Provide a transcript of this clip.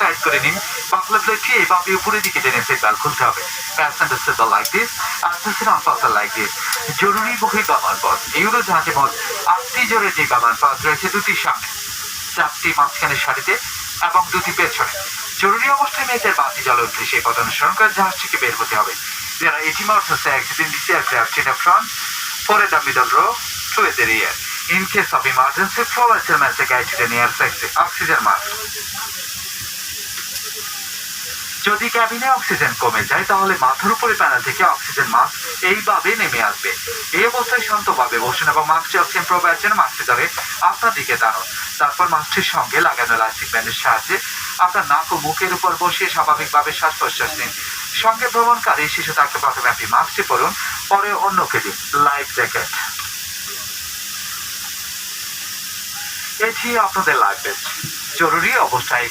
Tight করে নিন। বাংলা প্লেটটি এভাবে উপরের দিকে টেনে সিট বেল্ট খুলতে হবে। Passenger seat belt like this and listen on fasten like this. জরুরি বহি কমান পথ। এই উড়োজাহাজে মোট ৮টি জরুরি কমান পথ রয়েছে, ২টি সামনে, ৪টি মাঝখানের সারিতে এবং ২টি পেছনে। জরুরি অবস্থায় মেয়েদের বাতি জ্বলে উঠলে সেই পথ অনুসরণ করে জাহাজ থেকে বের হতে হবে। There are 80 modes of exit in this aircraft: in the front, 4 in the middle row, 2 in the rear. In case of emergency, follow SMS the guide to the nearest exit. Oxygen mask. যদি ক্যাবিনে oxygen কমে যায় তাহলে মাথার উপরে panel থেকে oxygen mask এইভাবে নেমে আসবে। এই অবস্থায় শান্তভাবে বসুন এবং মাস্কটি অক্সিজেন প্রবাহের জন্য মাস্কটি ধরে আপনার দিকে টানুন। তারপর মাস্কটির সঙ্গে লাগানো ইলাস্টিক ব্যান্ডের সাহায্যে আপনার নাক ও মুখের উপর বসিয়ে স্বাভাবিকভাবে শ্বাস প্রশ্বাস নিন। সঙ্গে ভ্রমণকারী শিশু থাকলে প্রথমে আপনি মাস্কটি পরুন, পরে অন্যকে দিন। লাইফ জ্যাকেট, এটি আপনাদের লাইফ বেস্ট। জরুরি অবস্থায়